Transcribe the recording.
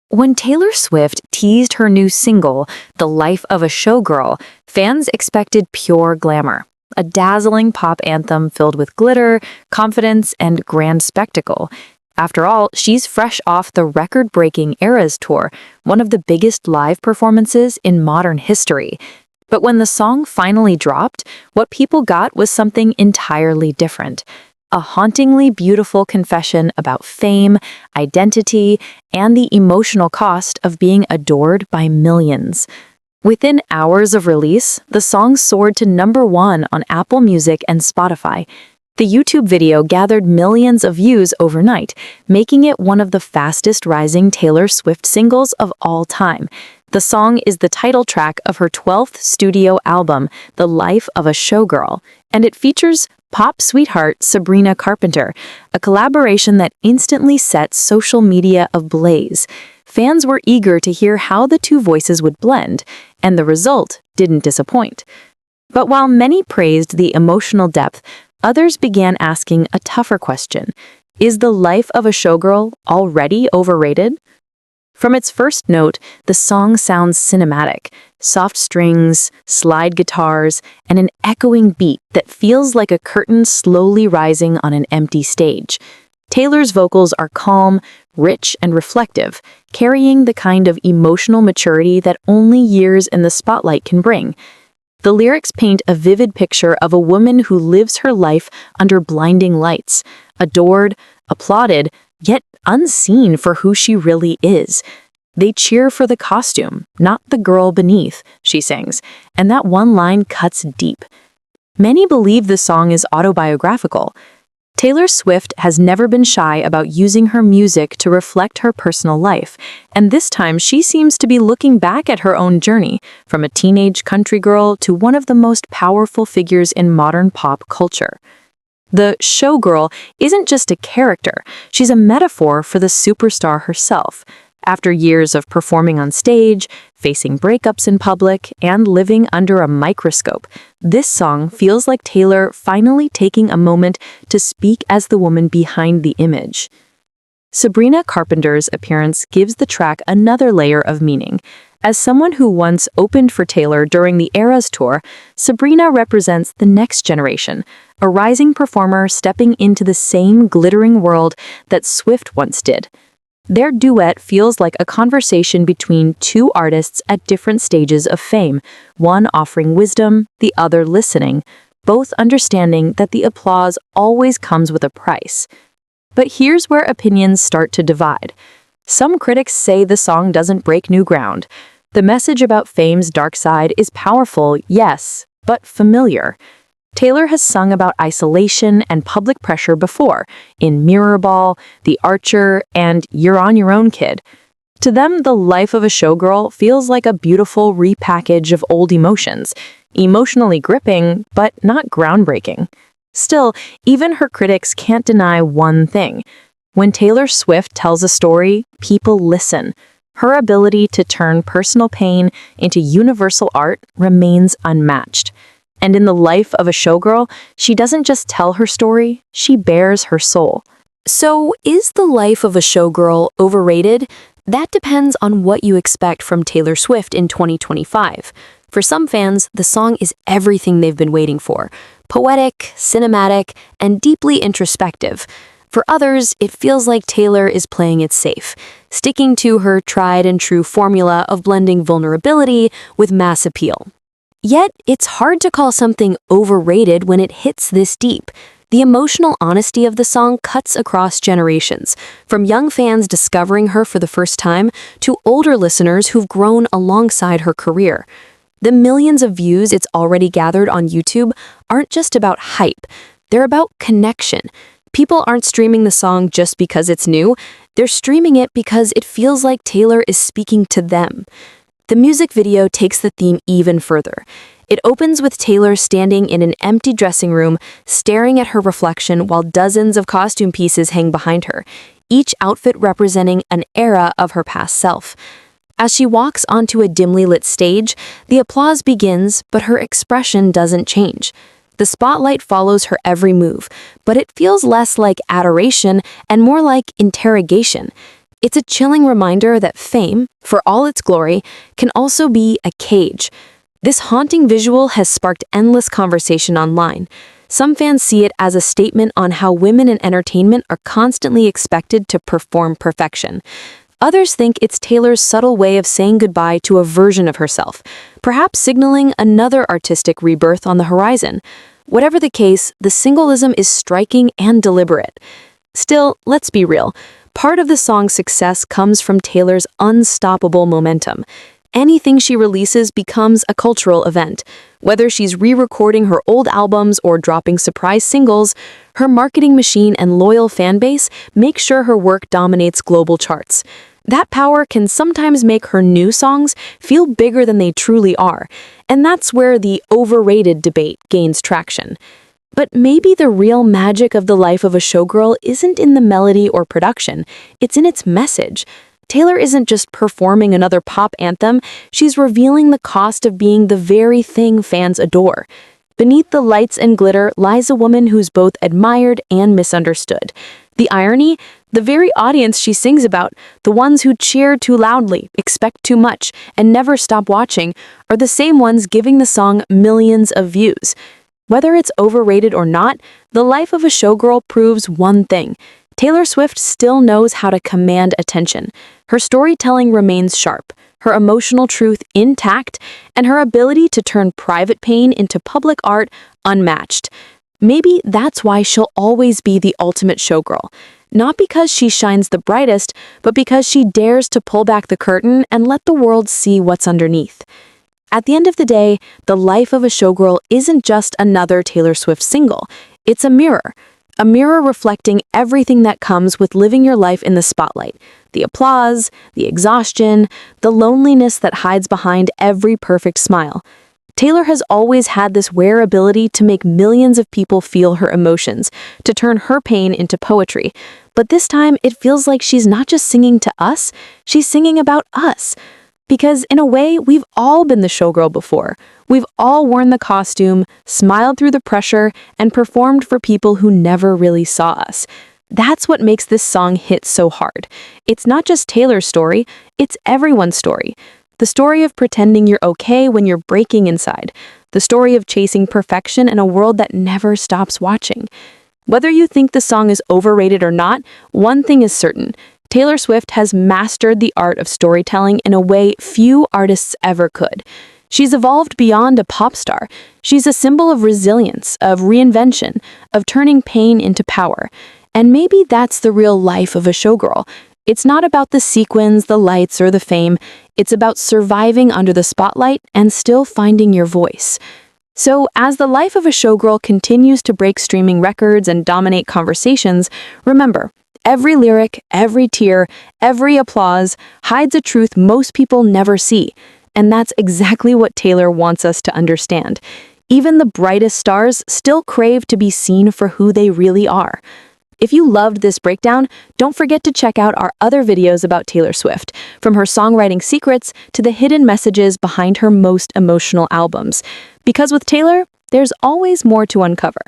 When Taylor Swift teased her new single, The Life of a Showgirl, fans expected pure glamour, a dazzling pop anthem filled with glitter, confidence, and grand spectacle. After all, she's fresh off the record-breaking Eras tour, one of the biggest live performances in modern history. But when the song finally dropped, what people got was something entirely different. A hauntingly beautiful confession about fame, identity, and the emotional cost of being adored by millions. Within hours of release, the song soared to #1 on Apple Music and Spotify. The YouTube video gathered millions of views overnight, making it one of the fastest-rising Taylor Swift singles of all time. The song is the title track of her 12th studio album, The Life of a Showgirl, and it features pop sweetheart Sabrina Carpenter, a collaboration that instantly set social media ablaze. Fans were eager to hear how the two voices would blend, and the result didn't disappoint. But while many praised the emotional depth, others began asking a tougher question. Is The Life of a Showgirl already overrated? From its first note, the song sounds cinematic, soft strings, slide guitars, and an echoing beat that feels like a curtain slowly rising on an empty stage. Taylor's vocals are calm, rich, and reflective, carrying the kind of emotional maturity that only years in the spotlight can bring. The lyrics paint a vivid picture of a woman who lives her life under blinding lights, adored, applauded, yet unseen for who she really is. They cheer for the costume, not the girl beneath, she sings, and that one line cuts deep. Many believe the song is autobiographical. Taylor Swift has never been shy about using her music to reflect her personal life, and this time she seems to be looking back at her own journey, from a teenage country girl to one of the most powerful figures in modern pop culture. The showgirl isn't just a character, she's a metaphor for the superstar herself. After years of performing on stage, facing breakups in public, and living under a microscope, this song feels like Taylor finally taking a moment to speak as the woman behind the image. Sabrina Carpenter's appearance gives the track another layer of meaning. As someone who once opened for Taylor during the Eras tour, Sabrina represents the next generation, a rising performer stepping into the same glittering world that Swift once did. Their duet feels like a conversation between two artists at different stages of fame, one offering wisdom, the other listening, both understanding that the applause always comes with a price. But here's where opinions start to divide. Some critics say the song doesn't break new ground. The message about fame's dark side is powerful, yes, but familiar. Taylor has sung about isolation and public pressure before, in Mirrorball, The Archer, and You're on Your Own, Kid. To them, The Life of a Showgirl feels like a beautiful repackage of old emotions, emotionally gripping, but not groundbreaking. Still, even her critics can't deny one thing. When Taylor Swift tells a story, people listen. Her ability to turn personal pain into universal art remains unmatched. And in The Life of a Showgirl, she doesn't just tell her story, she bears her soul. So, is The Life of a Showgirl overrated? That depends on what you expect from Taylor Swift in 2025. For some fans, the song is everything they've been waiting for. Poetic, cinematic, and deeply introspective. For others, it feels like Taylor is playing it safe, sticking to her tried-and-true formula of blending vulnerability with mass appeal. Yet, it's hard to call something overrated when it hits this deep. The emotional honesty of the song cuts across generations, from young fans discovering her for the first time to older listeners who've grown alongside her career. The millions of views it's already gathered on YouTube aren't just about hype, they're about connection. People aren't streaming the song just because it's new, they're streaming it because it feels like Taylor is speaking to them. The music video takes the theme even further. It opens with Taylor standing in an empty dressing room, staring at her reflection while dozens of costume pieces hang behind her, each outfit representing an era of her past self. As she walks onto a dimly lit stage, the applause begins, but her expression doesn't change. The spotlight follows her every move, but it feels less like adoration and more like interrogation. It's a chilling reminder that fame, for all its glory, can also be a cage. This haunting visual has sparked endless conversation online. Some fans see it as a statement on how women in entertainment are constantly expected to perform perfection. Others think it's Taylor's subtle way of saying goodbye to a version of herself, perhaps signaling another artistic rebirth on the horizon. Whatever the case, the symbolism is striking and deliberate. Still, let's be real. Part of the song's success comes from Taylor's unstoppable momentum. Anything she releases becomes a cultural event. Whether she's re-recording her old albums or dropping surprise singles, her marketing machine and loyal fan base make sure her work dominates global charts. That power can sometimes make her new songs feel bigger than they truly are, and that's where the overrated debate gains traction. But maybe the real magic of the life of a showgirl isn't in the melody or production, it's in its message. Taylor isn't just performing another pop anthem, she's revealing the cost of being the very thing fans adore. Beneath the lights and glitter lies a woman who's both admired and misunderstood. The irony? The very audience she sings about, the ones who cheer too loudly, expect too much, and never stop watching, are the same ones giving the song millions of views. Whether it's overrated or not, the life of a showgirl proves one thing. Taylor Swift still knows how to command attention. Her storytelling remains sharp, her emotional truth intact, and her ability to turn private pain into public art unmatched. Maybe that's why she'll always be the ultimate showgirl. Not because she shines the brightest, but because she dares to pull back the curtain and let the world see what's underneath. At the end of the day, the life of a showgirl isn't just another Taylor Swift single. It's a mirror. A mirror reflecting everything that comes with living your life in the spotlight. The applause, the exhaustion, the loneliness that hides behind every perfect smile. Taylor has always had this rare ability to make millions of people feel her emotions, to turn her pain into poetry. But this time, it feels like she's not just singing to us, she's singing about us. Because in a way, we've all been the showgirl before. We've all worn the costume, smiled through the pressure, and performed for people who never really saw us. That's what makes this song hit so hard. It's not just Taylor's story, it's everyone's story. The story of pretending you're okay when you're breaking inside. The story of chasing perfection in a world that never stops watching. Whether you think the song is overrated or not, one thing is certain. Taylor Swift has mastered the art of storytelling in a way few artists ever could. She's evolved beyond a pop star. She's a symbol of resilience, of reinvention, of turning pain into power. And maybe that's the real life of a showgirl. It's not about the sequins, the lights, or the fame. It's about surviving under the spotlight and still finding your voice. So, as the life of a showgirl continues to break streaming records and dominate conversations, remember, every lyric, every tear, every applause hides a truth most people never see. And that's exactly what Taylor wants us to understand. Even the brightest stars still crave to be seen for who they really are. If you loved this breakdown, don't forget to check out our other videos about Taylor Swift, from her songwriting secrets to the hidden messages behind her most emotional albums. Because with Taylor, there's always more to uncover.